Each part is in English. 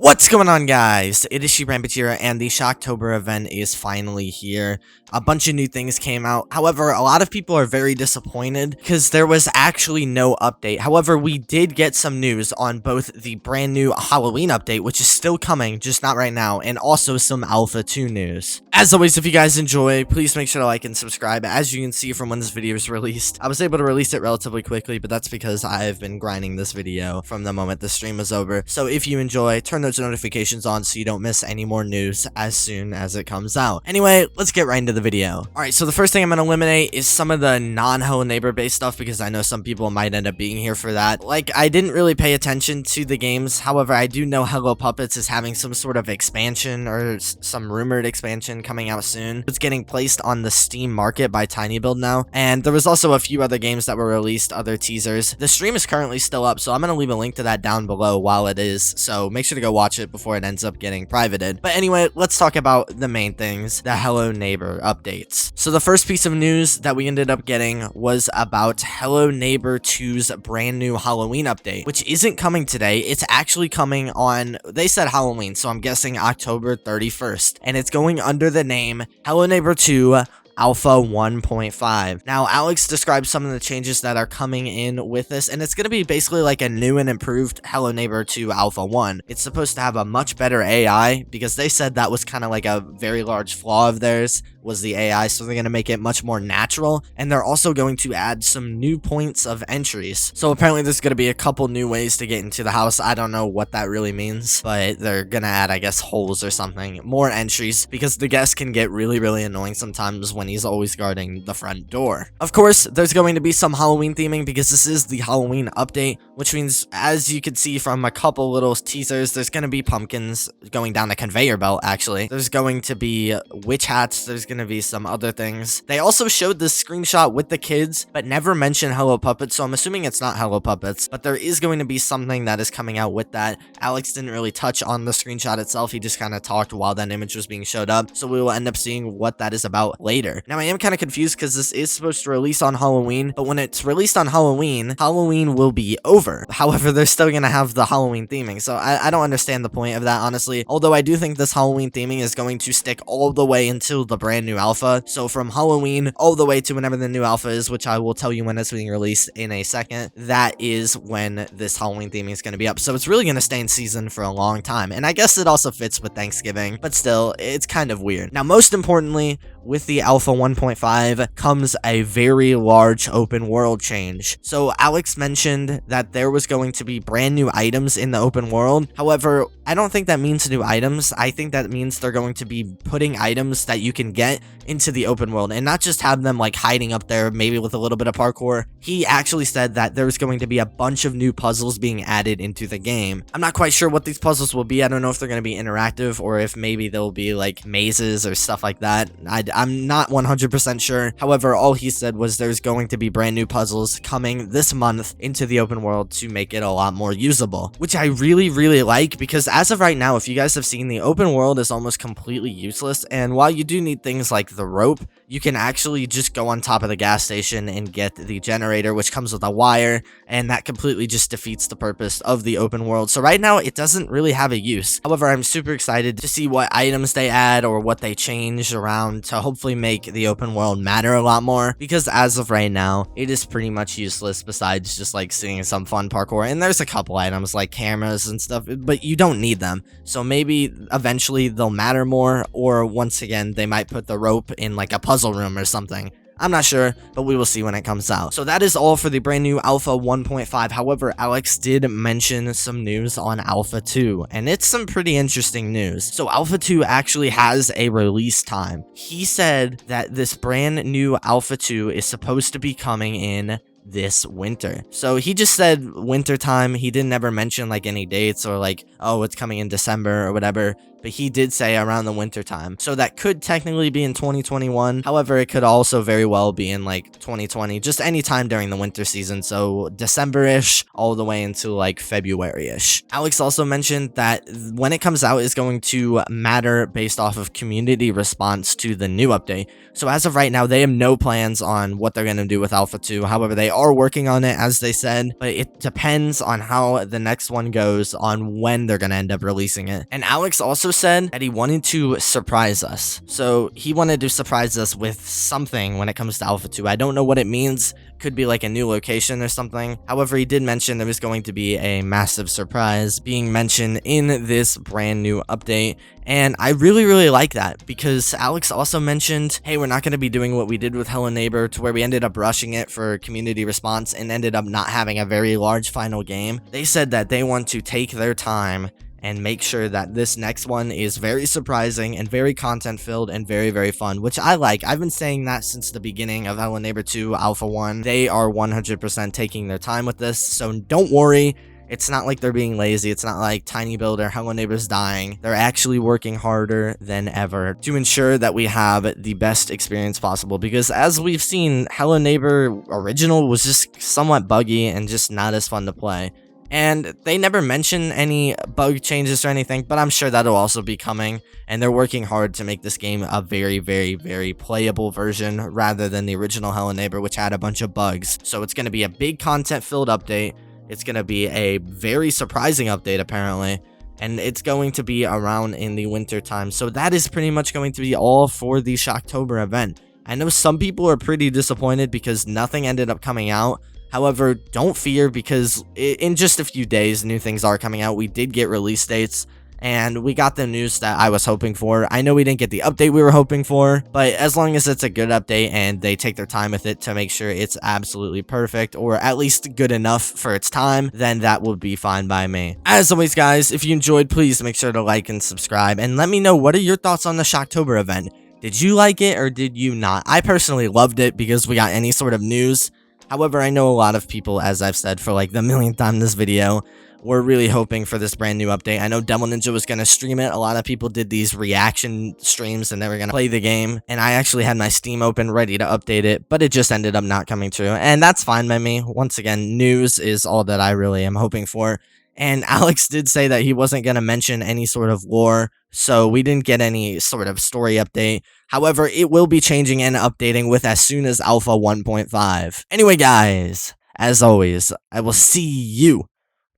What's going on, guys? It is Rampage here, and the Shocktober event is finally here. A bunch of new things came out. However, a lot of people are very disappointed because there was actually no update. However, we did get some news on both the brand new Halloween update, which is still coming, just not right now, and also some Alpha 2 news. As always, if you guys enjoy, please make sure to like and subscribe. As you can see from when this video is released, I was able to release it relatively quickly, but that's because I've been grinding this video from the moment the stream was over. So if you enjoy, turn those notifications on so you don't miss any more news as soon as it comes out. Anyway, let's get right into the video. Alright, so the first thing I'm going to eliminate is some of the non-Hello Neighbor based stuff because I know some people might end up being here for that. Like, I didn't really pay attention to the games. However, I do know Hello Puppets is having some sort of expansion or some rumored expansion coming out soon. It's getting placed on the Steam market by TinyBuild now. And there was also a few other games that were released, other teasers. The stream is currently still up, so I'm going to leave a link to that down below while it is. So make sure to go watch it before it ends up getting privated. But anyway, let's talk about the main things, the Hello Neighbor updates. So the first piece of news that we ended up getting was about Hello Neighbor 2's brand new Halloween update, which isn't coming today. It's actually coming on, they said Halloween, so I'm guessing October 31st. And it's going under the name Hello Neighbor 2 Alpha 1.5. Now, Alex described some of the changes that are coming in with this, and it's going to be basically like a new and improved Hello Neighbor 2 Alpha 1. It's supposed to have a much better AI, because they said that was kind of like a very large flaw of theirs, was the AI, so they're going to make it much more natural, and they're also going to add some new points of entries. So apparently there's going to be a couple new ways to get into the house. I don't know what that really means, but they're going to add, I guess, holes or something, more entries, because the guest can get really annoying sometimes when he's always guarding the front door. Of course, there's going to be some Halloween theming because this is the Halloween update, which means, as you can see from a couple little teasers, there's going to be pumpkins going down the conveyor belt, actually. There's going to be witch hats, there's going to be some other things. They also showed this screenshot with the kids, but never mentioned Hello Puppets, so I'm assuming it's not Hello Puppets, but there is going to be something that is coming out with that. Alex didn't really touch on the screenshot itself, he just kind of talked while that image was being showed up, so we will end up seeing what that is about later. Now, I am kind of confused because this is supposed to release on Halloween, but when it's released on Halloween, Halloween will be over. However, they're still going to have the Halloween theming, so I don't understand the point of that, honestly. Although I do think this Halloween theming is going to stick all the way until the brand new alpha. So from Halloween all the way to whenever the new alpha is, which I will tell you when it's being released in a second, that is when this Halloween theming is going to be up. So it's really going to stay in season for a long time. And I guess it also fits with Thanksgiving, but still, it's kind of weird. Now, most importantly, with the Alpha 1.5 comes a very large open world change. So Alex mentioned that there was going to be brand new items in the open world. However, I don't think that means new items. I think that means they're going to be putting items that you can get into the open world and not just have them like hiding up there, maybe with a little bit of parkour. He actually said that there's going to be a bunch of new puzzles being added into the game. I'm not quite sure what these puzzles will be. I don't know if they're going to be interactive or if maybe they'll be like mazes or stuff like that. I'm not 100% sure. However, all he said was there's going to be brand new puzzles coming this month into the open world to make it a lot more usable, which I really like, because as of right now, if you guys have seen, the open world is almost completely useless. And while you do need things like the rope, you can actually just go on top of the gas station and get the generator, which comes with a wire, and that completely just defeats the purpose of the open world. So right now, it doesn't really have a use. However, I'm super excited to see what items they add or what they change around to hopefully make the open world matter a lot more, because as of right now, it is pretty much useless besides just like seeing some fun parkour. And there's a couple items like cameras and stuff, but you don't need them. So maybe eventually they'll matter more, or once again, they might put the rope in like a puzzle room or something. I'm not sure, but we will see when it comes out. So that is all for the brand new Alpha 1.5. However, Alex did mention some news on Alpha 2, and it's some pretty interesting news. So Alpha 2 actually has a release time. He said that this brand new Alpha 2 is supposed to be coming in this winter. So he just said winter time. He didn't ever mention like any dates or like, oh, it's coming in December or whatever. but he did say around the winter time. So that could technically be in 2021. However, it could also very well be in like 2020, just any time during the winter season. So December-ish all the way into like February-ish. Alex also mentioned that when it comes out is going to matter based off of community response to the new update. So as of right now, they have no plans on what they're going to do with Alpha 2. However, they are working on it, as they said, but it depends on how the next one goes on when they're going to end up releasing it. And Alex also said that he wanted to surprise us. So he wanted to surprise us with something when it comes to Alpha 2. I don't know what it means. Could be like a new location or something. However, he did mention there was going to be a massive surprise being mentioned in this brand new update. And I really like that, because Alex also mentioned, hey, we're not going to be doing what we did with Hello Neighbor, to where we ended up rushing it for community response and ended up not having a very large final game. They said that they want to take their time and make sure that this next one is very surprising and very content filled and very fun, which I like. I've been saying that since the beginning of Hello Neighbor 2 Alpha 1. They are 100% taking their time with this, so don't worry. It's not like they're being lazy. It's not like TinyBuild or Hello Neighbor's dying. They're actually working harder than ever to ensure that we have the best experience possible, because as we've seen, Hello Neighbor Original was just somewhat buggy and just not as fun to play. And they never mention any bug changes or anything, but I'm sure that'll also be coming, and they're working hard to make this game a very playable version rather than the original Hello Neighbor, which had a bunch of bugs. So it's going to be a big content-filled update. It's going to be a very surprising update, apparently, and it's going to be around in the winter time. So that is pretty much going to be all for the Shocktober event. I know some people are pretty disappointed because nothing ended up coming out. However, don't fear, because in just a few days, new things are coming out. We did get release dates, and we got the news that I was hoping for. I know we didn't get the update we were hoping for, but as long as it's a good update and they take their time with it to make sure it's absolutely perfect, or at least good enough for its time, then that would be fine by me. As always, guys, if you enjoyed, please make sure to like and subscribe, and let me know, what are your thoughts on the Shocktober event? Did you like it or did you not? I personally loved it because we got any sort of news. However, I know a lot of people, as I've said for like the millionth time in this video, were really hoping for this brand new update. I know Devil Ninja was going to stream it. A lot of people did these reaction streams and they were going to play the game. And I actually had my Steam open ready to update it, but it just ended up not coming true. And that's fine by me. Once again, news is all that I really am hoping for. And Alex did say that he wasn't going to mention any sort of lore, so we didn't get any sort of story update. However, it will be changing and updating with as soon as Alpha 1.5. Anyway, guys, as always, I will see you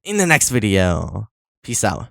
in the next video. Peace out.